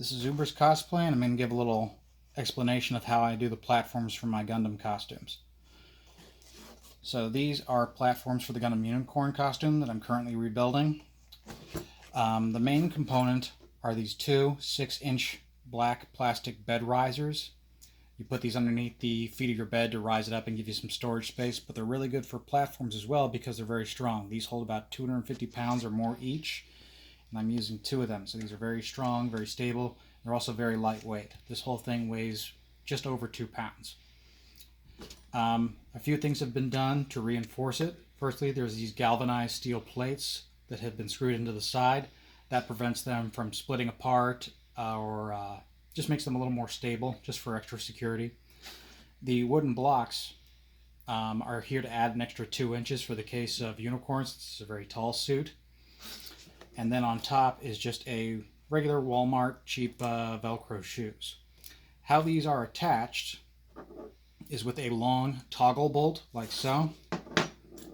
This is UbersCosplay, and I'm going to give a little explanation of how I do the platforms for my Gundam costumes. So these are platforms for the Gundam Unicorn costume that I'm currently rebuilding. The main component are these two 6-inch black plastic bed risers. You put these underneath the feet of your bed to rise it up and give you some storage space, but they're really good for platforms as well because they're very strong. These hold about 250 pounds or more each, and I'm using 2 of them. So these are very strong, very stable. They're also very lightweight. This whole thing weighs just over 2 pounds. A few things have been done to reinforce it. Firstly, there's these galvanized steel plates that have been screwed into the side. That prevents them from splitting apart or just makes them a little more stable, just for extra security. The wooden blocks are here to add an extra 2 inches for the case of unicorns. This is a very tall suit. And then on top is just a regular Walmart cheap Velcro shoes. How these are attached is with a long toggle bolt like so.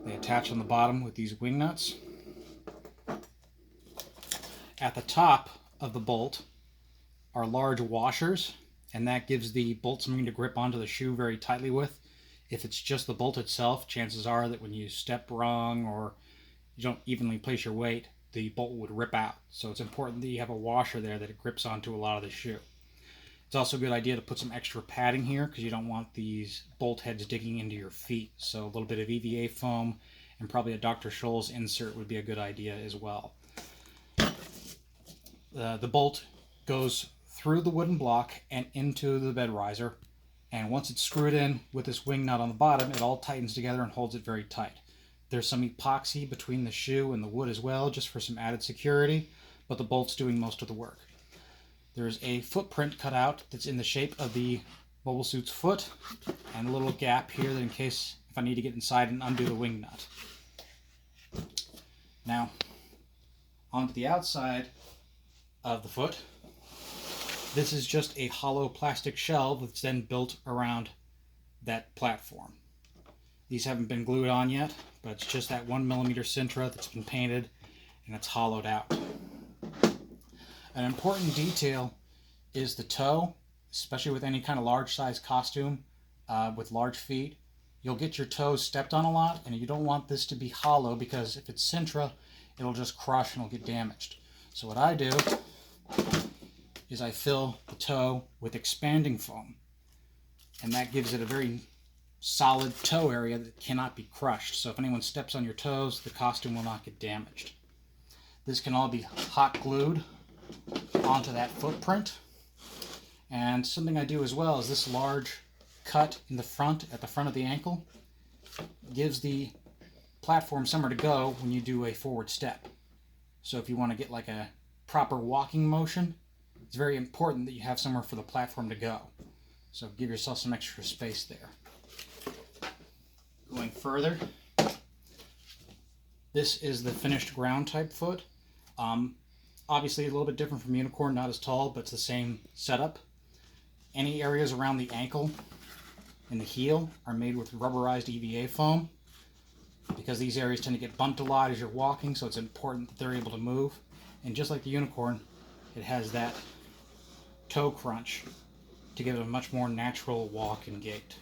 They attach on the bottom with these wing nuts. At the top of the bolt are large washers, and that gives the bolt something to grip onto the shoe very tightly with. If it's just the bolt itself, chances are that when you step wrong or you don't evenly place your weight, the bolt would rip out. So it's important that you have a washer there that it grips onto a lot of the shoe. It's also a good idea to put some extra padding here because you don't want these bolt heads digging into your feet. So a little bit of EVA foam and probably a Dr. Scholl's insert would be a good idea as well. The bolt goes through the wooden block and into the bed riser, and once it's screwed in with this wing nut on the bottom, it all tightens together and holds it very tight. There's some epoxy between the shoe and the wood as well, just for some added security, but the bolt's doing most of the work. There's a footprint cut out that's in the shape of the mobile suit's foot, and a little gap here that in case if I need to get inside and undo the wing nut. Now, onto the outside of the foot, this is just a hollow plastic shell that's then built around that platform. These haven't been glued on yet, but it's just that 1mm Sintra that's been painted and it's hollowed out. An important detail is the toe, especially with any kind of large size costume with large feet. You'll get your toes stepped on a lot, and you don't want this to be hollow because if it's Sintra, it'll just crush and it'll get damaged. So what I do is I fill the toe with expanding foam, and that gives it a very solid toe area that cannot be crushed. So if anyone steps on your toes, the costume will not get damaged. This can all be hot glued onto that footprint. And something I do as well is this large cut in the front, at the front of the ankle, gives the platform somewhere to go when you do a forward step. So if you want to get like a proper walking motion, it's very important that you have somewhere for the platform to go. So give yourself some extra space there. Going further, this is the finished ground type foot. Obviously a little bit different from Unicorn, not as tall, but it's the same setup. Any areas around the ankle and the heel are made with rubberized EVA foam because these areas tend to get bumped a lot as you're walking, so it's important that they're able to move. And just like the Unicorn, it has that toe crunch to give it a much more natural walk and gait.